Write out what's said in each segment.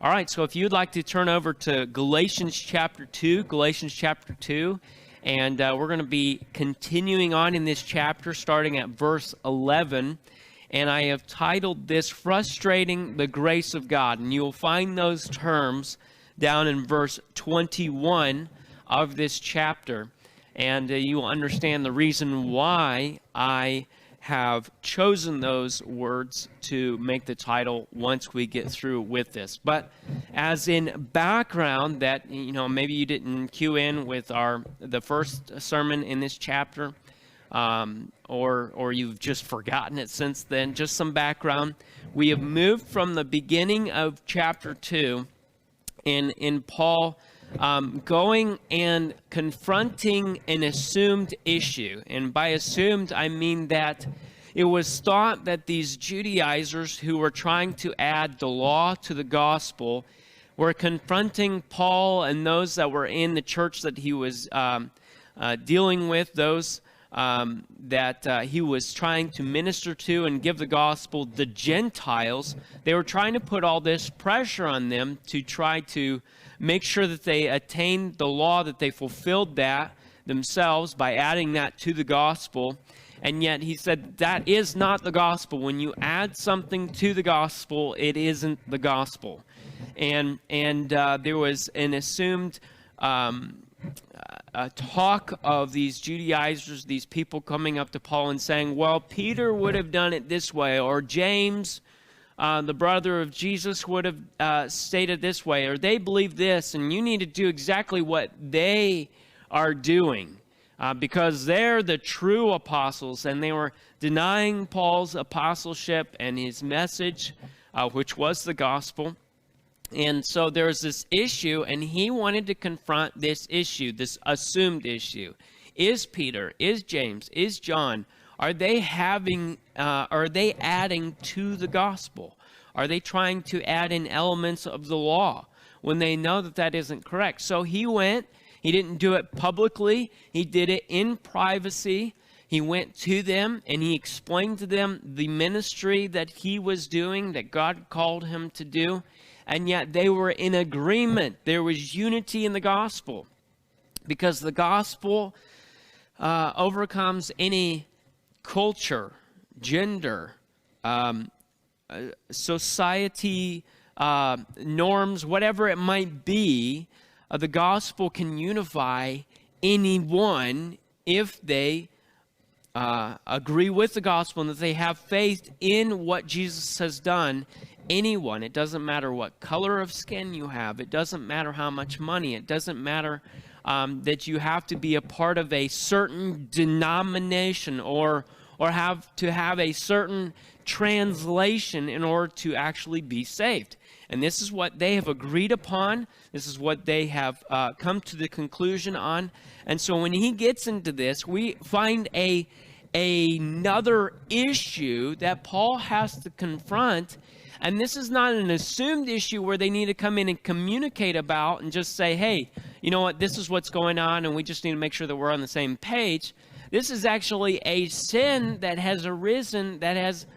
All right, so if you'd like to turn over to Galatians chapter 2, and we're going to be continuing on in this chapter, starting at verse 11, and I have titled this, Frustrating the Grace of God, and you'll find those terms down in verse 21 of this chapter, and you will understand the reason why I have chosen those words to make the title once we get through with this. But as in background that, maybe you didn't cue in with the first sermon in this chapter, or you've just forgotten it since then, just some background. We have moved from the beginning of chapter 2 in Paul going and confronting an assumed issue. And by assumed, I mean that it was thought that these Judaizers who were trying to add the law to the gospel were confronting Paul and those that were in the church that he was dealing with, those that he was trying to minister to and give the gospel, the Gentiles. They were trying to put all this pressure on them to try to make sure that they attained the law, that they fulfilled that themselves by adding that to the gospel. And yet he said that is not the gospel. When you add something to the gospel, it isn't the gospel. And there was an assumed talk of these Judaizers, these people coming up to Paul and saying, well, Peter would have done it this way, or James, the brother of Jesus, would have stated this way, or they believe this, and you need to do exactly what they are doing, because they're the true apostles, and they were denying Paul's apostleship and his message, which was the gospel. And so there's this issue, and he wanted to confront this issue, this assumed issue. Is Peter, is James, is John, are they adding to the gospel? Are they trying to add in elements of the law when they know that that isn't correct? So he went, he didn't do it publicly, he did it in privacy. He went to them and he explained to them the ministry that he was doing, that God called him to do. And yet they were in agreement. There was unity in the gospel, because the gospel overcomes any culture, gender, society, norms, whatever it might be. The gospel can unify anyone if they agree with the gospel and that they have faith in what Jesus has done. Anyone. It doesn't matter what color of skin you have. It doesn't matter how much money. It doesn't matter that you have to be a part of a certain denomination or have to have a certain translation in order to actually be saved. And this is what they have agreed upon. This is what they have come to the conclusion on. And so when he gets into this, we find another issue that Paul has to confront. And this is not an assumed issue where they need to come in and communicate about and just say, hey, you know what, this is what's going on, and we just need to make sure that we're on the same page. This is actually a sin that has arisen, that has,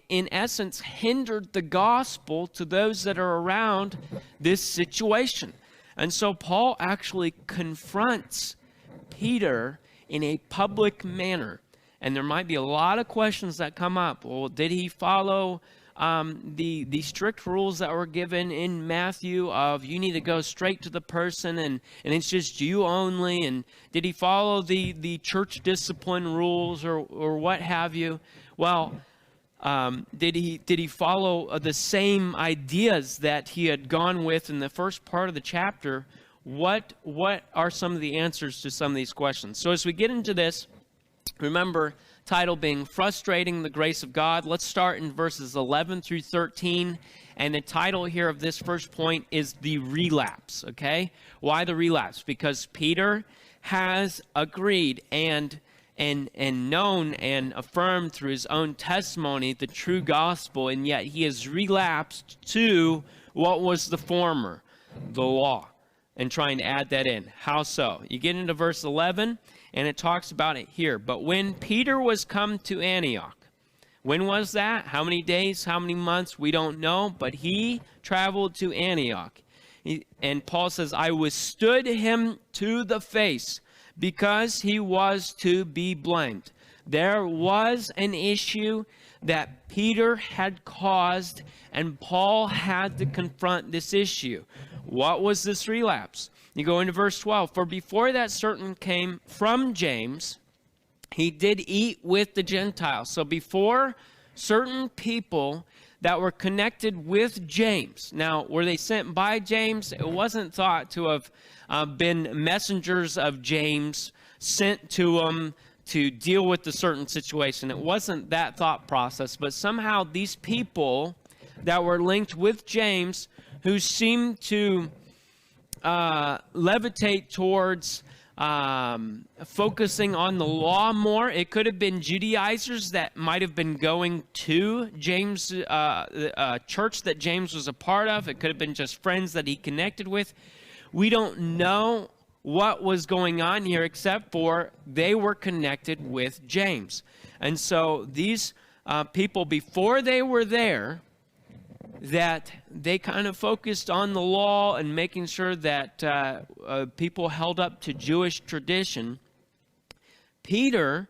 in essence, hindered the gospel to those that are around this situation. And so Paul actually confronts Peter in a public manner. And there might be a lot of questions that come up. Well, did he follow the strict rules that were given in Matthew of you need to go straight to the person and it's just you only? And did he follow the church discipline rules or what have you? Well, did he follow the same ideas that he had gone with in the first part of the chapter? What are some of the answers to some of these questions? So as we get into this, remember, title being Frustrating the Grace of God. Let's start in verses 11 through 13. And the title here of this first point is the relapse, okay? Why the relapse? Because Peter has agreed and known and affirmed through his own testimony the true gospel, and yet he has relapsed to what was the former, the law, and trying to add that in. How so? You get into verse 11, and it talks about it here. But when Peter was come to Antioch, When was that? How many days? How many months? We don't know. But he traveled to Antioch. And Paul says, I withstood him to the face because he was to be blamed. There was an issue that Peter had caused, and Paul had to confront this issue. What was this relapse? You go into verse 12. For before that certain came from James, he did eat with the Gentiles. So before certain people that were connected with James. Now, were they sent by James? It wasn't thought to have been messengers of James sent to them to deal with the certain situation. It wasn't that thought process, but somehow these people that were linked with James, who seemed to levitate towards focusing on the law more. It could have been Judaizers that might have been going to James, church that James was a part of. It could have been just friends that he connected with. We don't know what was going on here except for they were connected with James. And so these people, before they were there, that they kind of focused on the law and making sure that people held up to Jewish tradition. Peter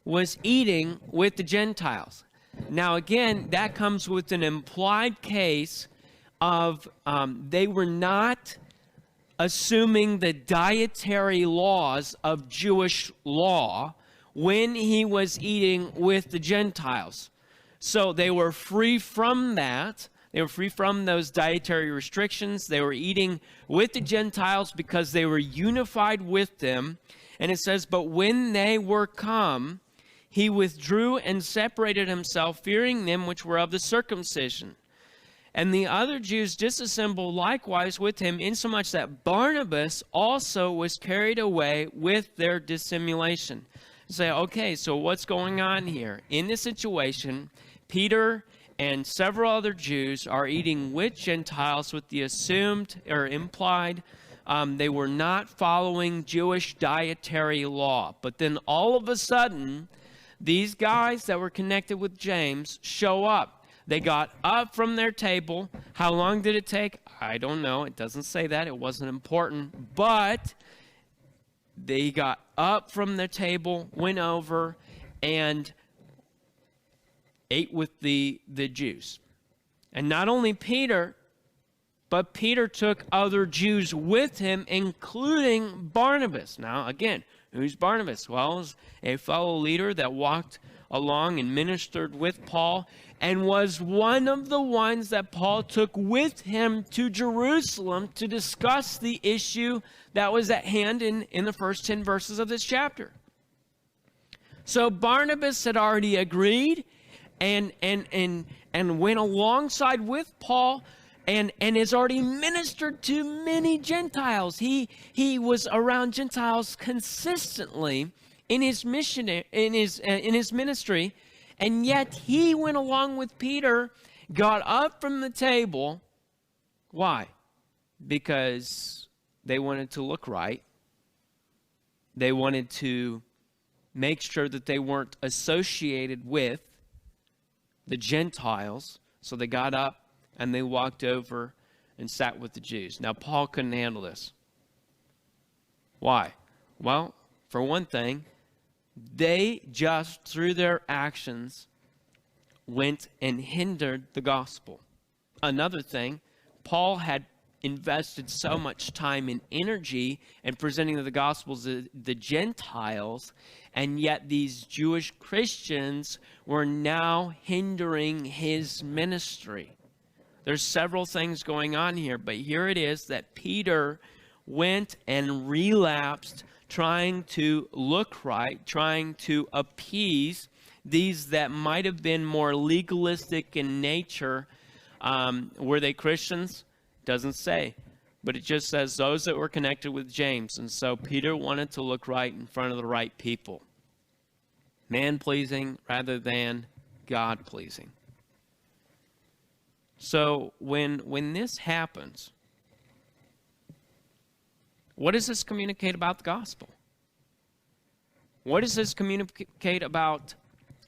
was eating with the Gentiles. Now again, that comes with an implied case of they were not assuming the dietary laws of Jewish law when he was eating with the Gentiles. So they were free from that. They were free from those dietary restrictions. They were eating with the Gentiles because they were unified with them. And it says, but when they were come, he withdrew and separated himself, fearing them which were of the circumcision. And the other Jews disassembled likewise with him, insomuch that Barnabas also was carried away with their dissimulation. Say, okay, so what's going on here? In this situation, Peter and several other Jews are eating with Gentiles with the assumed or implied they were not following Jewish dietary law. But then all of a sudden, these guys that were connected with James show up. They got up from their table. How long did it take? I don't know. It doesn't say that. It wasn't important. But they got up from their table, went over, and ate with the Jews. And not only Peter, but Peter took other Jews with him, including Barnabas. Now, again, who's Barnabas? Well, he's a fellow leader that walked along and ministered with Paul and was one of the ones that Paul took with him to Jerusalem to discuss the issue that was at hand in the first 10 verses of this chapter. So Barnabas had already agreed and went alongside with Paul and has already ministered to many Gentiles. He was around Gentiles consistently in his mission, in his ministry, and yet he went along with Peter, got up from the table. Why? Because they wanted to look right. They wanted to make sure that they weren't associated with the Gentiles. So they got up and they walked over and sat with the Jews. Now, Paul couldn't handle this. Why? Well, for one thing, they just, through their actions, went and hindered the gospel. Another thing, Paul had invested so much time and energy in presenting the gospels to the Gentiles, and yet these Jewish Christians were now hindering his ministry. There's several things going on here, but here it is that Peter went and relapsed, trying to look right, trying to appease these that might have been more legalistic in nature. Were they Christians? Doesn't say. But it just says those that were connected with James. And so Peter wanted to look right in front of the right people. Man-pleasing rather than God-pleasing. So when this happens, what does this communicate about the gospel? What does this communicate about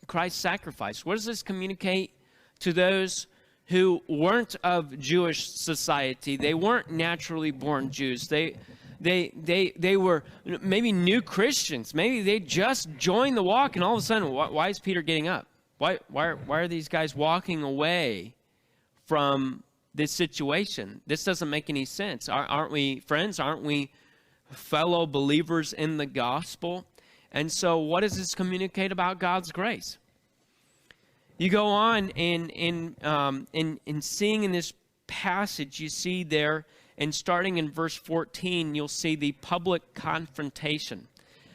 Christ's sacrifice. What does this communicate to those who weren't of Jewish society? They weren't naturally born Jews. They were maybe new Christians. Maybe they just joined the walk, and all of a sudden, why is Peter getting up? Why are these guys walking away from this situation? This doesn't make any sense. Aren't we friends? Aren't we fellow believers in the gospel? And so what does this communicate about God's grace? You go on in seeing in this passage, you see there, and starting in verse 14, you'll see the public confrontation.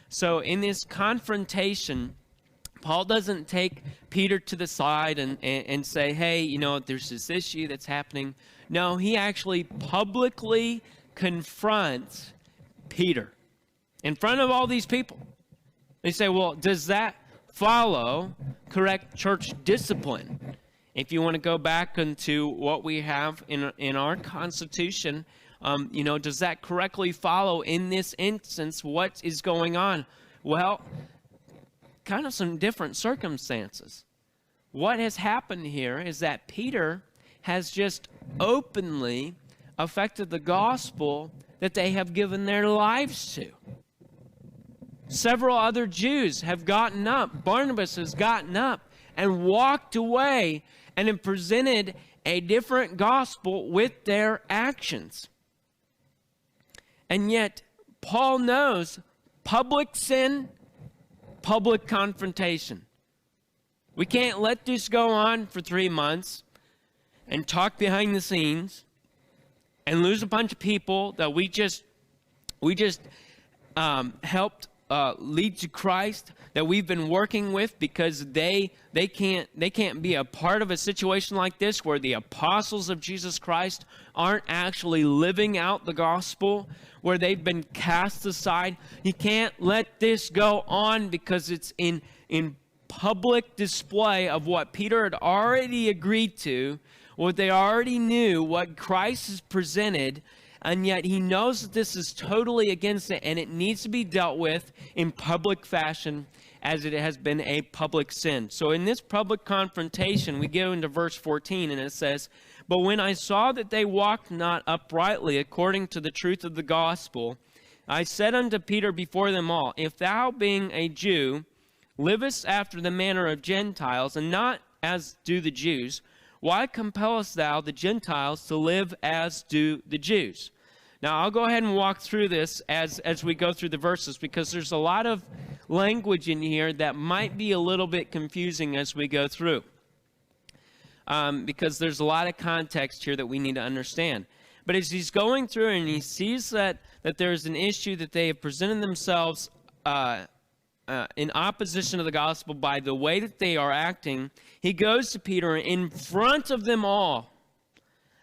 So in this confrontation, Paul doesn't take Peter to the side and say, hey, you know, there's this issue that's happening. No, he actually publicly confronts Peter in front of all these people. They say, well, does that follow correct church discipline? If you want to go back into what we have in our Constitution, you know, does that correctly follow in this instance what is going on? Well, kind of some different circumstances. What has happened here is that Peter has just openly affected the gospel that they have given their lives to. Several other Jews have gotten up. Barnabas has gotten up and walked away and have presented a different gospel with their actions. And yet, Paul knows public sin, public confrontation. We can't let this go on for 3 months and talk behind the scenes and lose a bunch of people that we just helped lead to Christ, that we've been working with, because they can't be a part of a situation like this where the apostles of Jesus Christ aren't actually living out the gospel, where they've been cast aside. You can't let this go on because it's in public display of what Peter had already agreed to, what they already knew, what Christ has presented. And yet he knows that this is totally against it, and it needs to be dealt with in public fashion as it has been a public sin. So in this public confrontation, we go into verse 14, and it says, "But when I saw that they walked not uprightly according to the truth of the gospel, I said unto Peter before them all, If thou, being a Jew, livest after the manner of Gentiles, and not as do the Jews, why compellest thou the Gentiles to live as do the Jews?" Now, I'll go ahead and walk through this as we go through the verses, because there's a lot of language in here that might be a little bit confusing as we go through, because there's a lot of context here that we need to understand. But as he's going through and he sees that there's an issue, that they have presented themselves in opposition to the gospel by the way that they are acting, he goes to Peter in front of them all,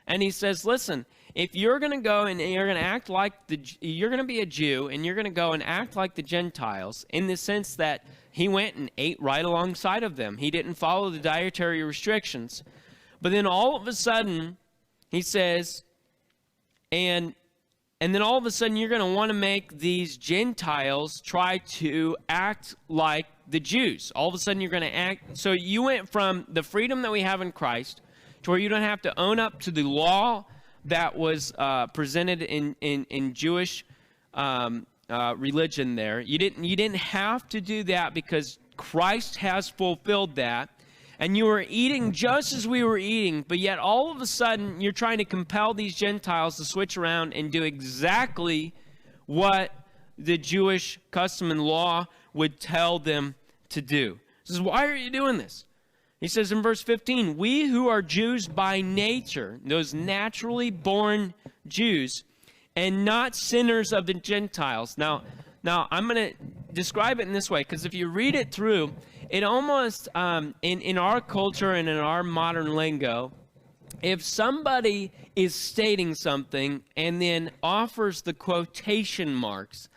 and he says, listen, if you're going to go and you're going to act like you're going to be a Jew, and you're going to go and act like the Gentiles, in the sense that he went and ate right alongside of them. He didn't follow the dietary restrictions. But then all of a sudden, he says, and then all of a sudden you're going to want to make these Gentiles try to act like the Jews. All of a sudden you're going to act. So you went from the freedom that we have in Christ to where you don't have to own up to the law that was presented in Jewish religion there. You didn't have to do that because Christ has fulfilled that. And you were eating just as we were eating, but yet all of a sudden you're trying to compel these Gentiles to switch around and do exactly what the Jewish custom and law would tell them to do. He says, why are you doing this? He says in verse 15, "We who are Jews by nature," those naturally born Jews, "and not sinners of the Gentiles." Now I'm going to describe it in this way, because if you read it through, it almost, in our culture and in our modern lingo, if somebody is stating something and then offers the quotation marks,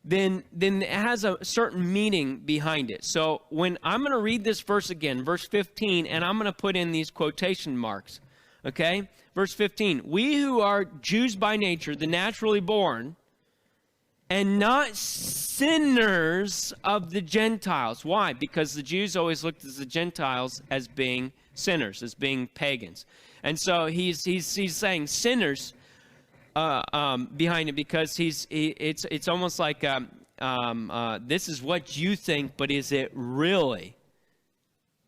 then it has a certain meaning behind it. So when I'm going to read this verse again, verse 15, and I'm going to put in these quotation marks, okay? Verse 15, "We who are Jews by nature, the naturally born, and not sinners of the Gentiles. Why? Because the Jews always looked at the Gentiles as being sinners, as being pagans. And so he's saying sinners behind it, because it's almost like this is what you think, but is it really?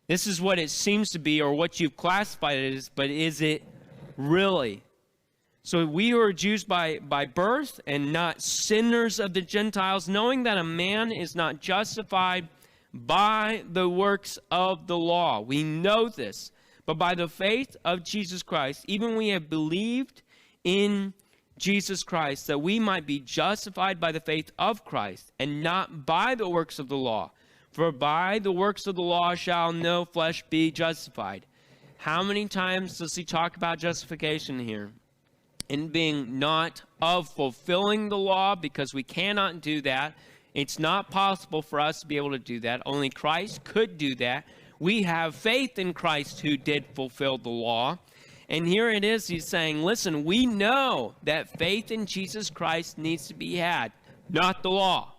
This is what it seems to be, or what you've classified it as, but is it really? So we who are Jews by birth and not sinners of the Gentiles, knowing that a man is not justified by the works of the law. We know this, but by the faith of Jesus Christ, even we have believed in Jesus Christ, that we might be justified by the faith of Christ, and not by the works of the law. For by the works of the law shall no flesh be justified. How many times does he talk about justification here? In being not of fulfilling the law, because we cannot do that. It's not possible for us to be able to do that. Only Christ could do that. We have faith in Christ who did fulfill the law. And here it is, he's saying, listen, we know that faith in Jesus Christ needs to be had, not the law.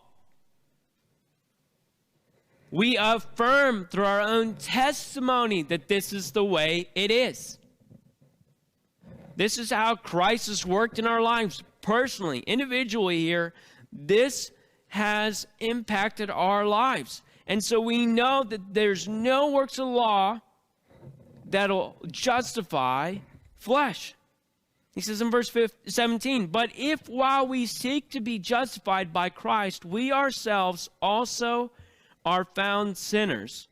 We affirm through our own testimony that this is the way it is. This is how Christ has worked in our lives personally, individually here. This has impacted our lives. And so we know that there's no works of law that'll justify flesh. He says in verse 17, but if while we seek to be justified by Christ, we ourselves also are found sinners,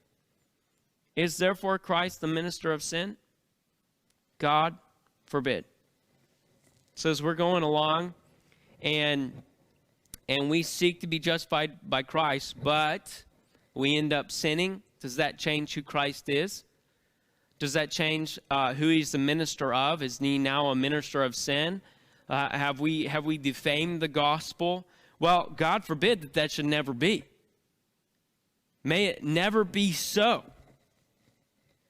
is therefore Christ the minister of sin? God forbid. So as we're going along and we seek to be justified by Christ, but we end up sinning, does that change who Christ is? Does that change who he's the minister of? Is he now a minister of sin? Have we defamed the gospel? Well, God forbid that should never be. May it never be so.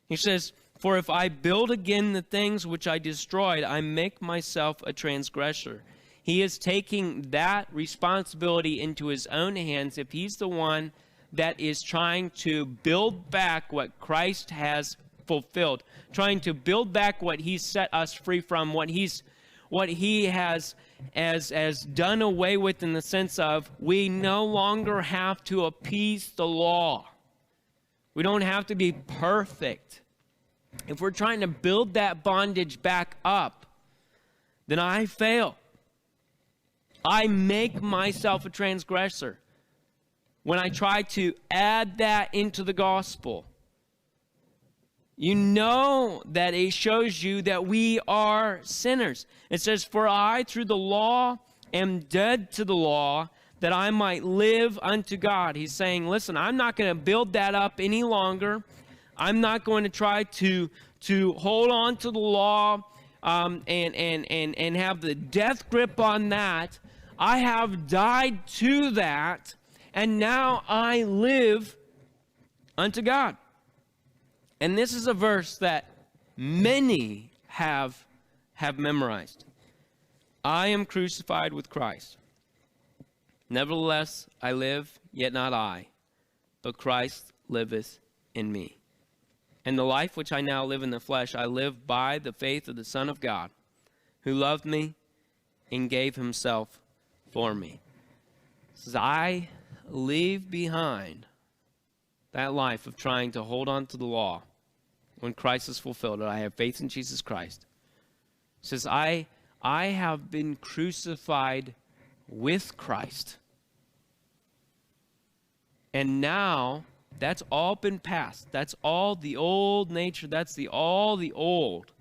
He says, for if I build again the things which I destroyed, I make myself a transgressor. He is taking that responsibility into his own hands if he's the one that is trying to build back what Christ has fulfilled, trying to build back what he's set us free from, what he has as done away with, in the sense of we no longer have to appease the law. We don't have to be perfect. If we're trying to build that bondage back up, then I fail. I make myself a transgressor when I try to add that into the gospel. You know that it shows you that we are sinners. It says, for I through the law am dead to the law, that I might live unto God. He's saying, listen, I'm not going to build that up any longer. I'm not going to try to hold on to the law and have the death grip on that. I have died to that, and now I live unto God. And this is a verse that many have memorized. I am crucified with Christ. Nevertheless, I live, yet not I, but Christ liveth in me. And the life which I now live in the flesh, I live by the faith of the Son of God, who loved me and gave himself for me. It says, I leave behind that life of trying to hold on to the law when Christ is fulfilled, and I have faith in Jesus Christ. It says, I have been crucified with Christ. And now, that's all been passed. That's all the old nature. That's all the old.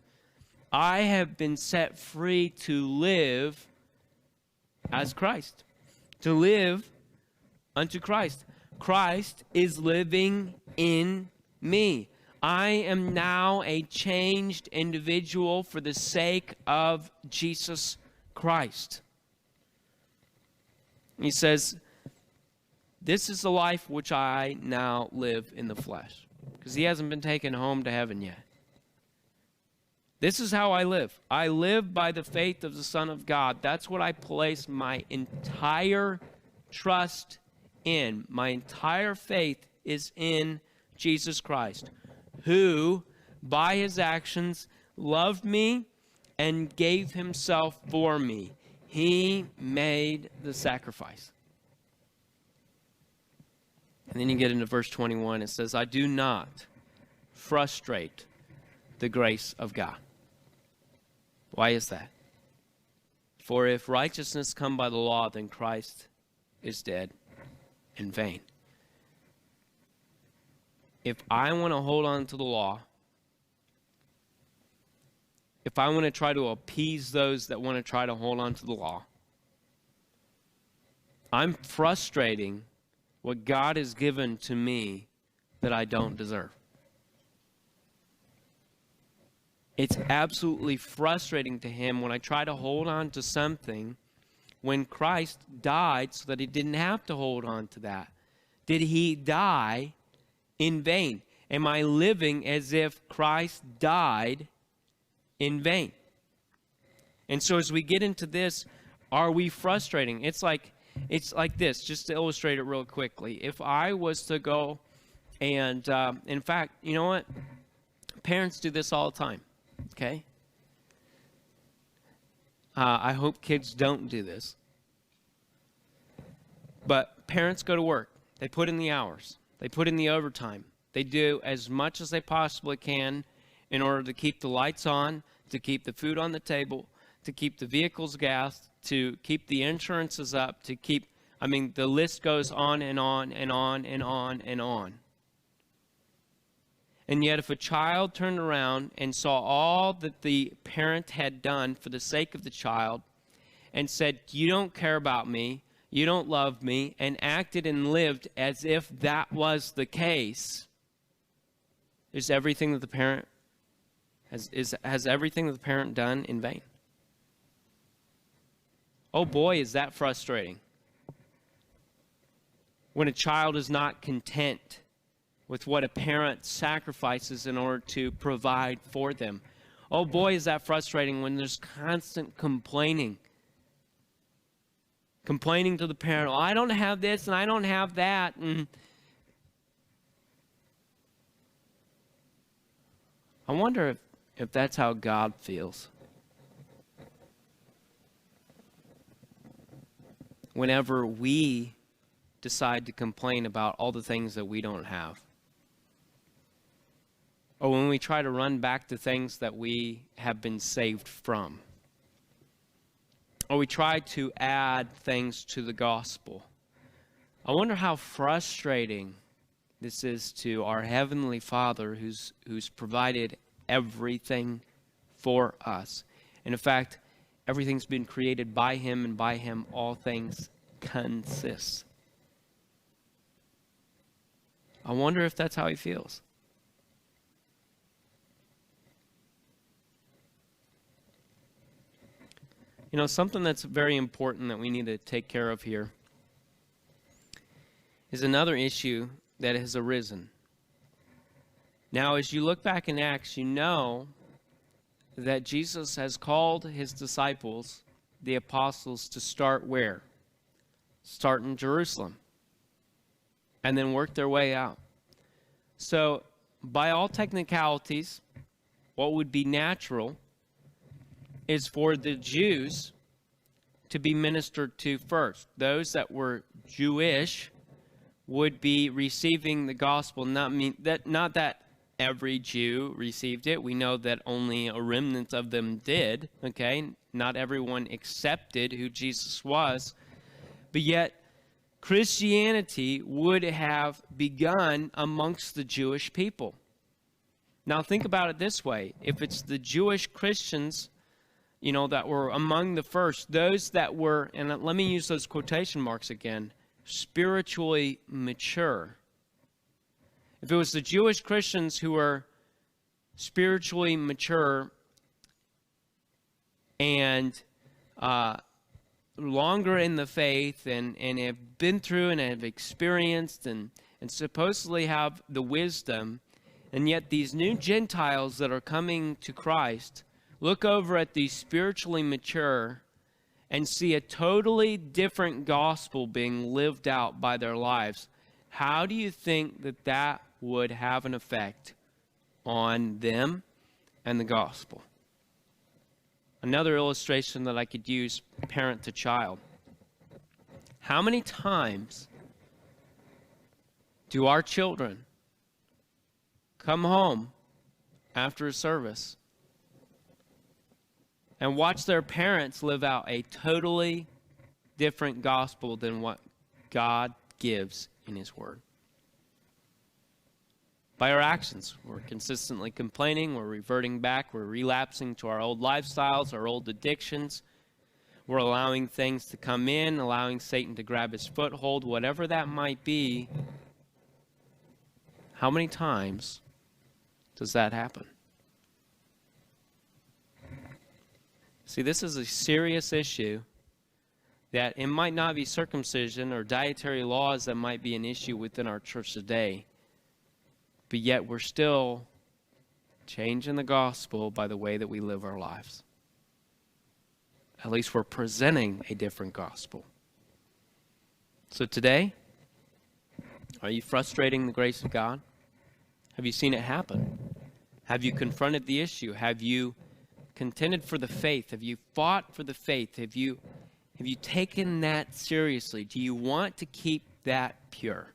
I have been set free to live as Christ. To live unto Christ. Christ is living in me. I am now a changed individual for the sake of Jesus Christ. He says, this is the life which I now live in the flesh. Because he hasn't been taken home to heaven yet. This is how I live. I live by the faith of the Son of God. That's what I place my entire trust in, my entire faith is in Jesus Christ, who, by his actions, loved me and gave himself for me. He made the sacrifice. And then you get into verse 21. It says, I do not frustrate the grace of God. Why is that? For if righteousness come by the law, then Christ is dead in vain. If I want to hold on to the law, if I want to try to appease those that want to try to hold on to the law, I'm frustrating what God has given to me that I don't deserve. It's absolutely frustrating to him when I try to hold on to something when Christ died so that he didn't have to hold on to that. Did he die in vain? Am I living as if Christ died in vain? And so as we get into this, are we frustrating? It's like this, just to illustrate it real quickly. If I was to go and, in fact, you know what? Parents do this all the time, okay? I hope kids don't do this. But parents go to work. They put in the hours. They put in the overtime. They do as much as they possibly can in order to keep the lights on, to keep the food on the table, to keep the vehicles gassed, to keep the insurances up, to keep, the list goes on and on and on and on and on. And yet if a child turned around and saw all that the parent had done for the sake of the child and said, you don't care about me, you don't love me, and acted and lived as if that was the case, is everything that the parent has everything that the parent done in vain? Oh boy, is that frustrating. When a child is not content with what a parent sacrifices in order to provide for them. Oh boy, is that frustrating when there's constant complaining. Complaining to the parent, oh, I don't have this and I don't have that. And I wonder if that's how God feels. Whenever we decide to complain about all the things that we don't have. Or when we try to run back to things that we have been saved from. Or we try to add things to the gospel. I wonder how frustrating this is to our Heavenly Father who's provided everything for us. And in fact, everything's been created by him, and by him all things consist. I wonder if that's how he feels. You know, something that's very important that we need to take care of here is another issue that has arisen. Now, as you look back in Acts, you know that Jesus has called his disciples, the apostles, to start where? Start in Jerusalem. And then work their way out. So, by all technicalities, what would be natural is for the Jews to be ministered to first. Those that were Jewish would be receiving the gospel. Not that every Jew received it. We know that only a remnant of them did. Okay, not everyone accepted who Jesus was, but yet Christianity would have begun amongst the Jewish people. Now think about it this way. If it's the Jewish Christians, you know, that were among the first, those that were, and let me use those quotation marks again, spiritually mature. If it was the Jewish Christians who were spiritually mature and longer in the faith and have been through and have experienced and supposedly have the wisdom, and yet these new Gentiles that are coming to Christ look over at these spiritually mature and see a totally different gospel being lived out by their lives, how do you think that that would have an effect on them and the gospel? Another illustration that I could use, parent to child. How many times do our children come home after a service and watch their parents live out a totally different gospel than what God gives in His Word? By our actions, we're consistently complaining, we're reverting back, we're relapsing to our old lifestyles, our old addictions. We're allowing things to come in, allowing Satan to grab his foothold, whatever that might be. How many times does that happen? See, this is a serious issue, that it might not be circumcision or dietary laws that might be an issue within our church today, but yet we're still changing the gospel by the way that we live our lives. At least we're presenting a different gospel. So today, are you frustrating the grace of God? Have you seen it happen? Have you confronted the issue? Have you contended for the faith? Have you fought for the faith? Have you taken that seriously? Do you want to keep that pure?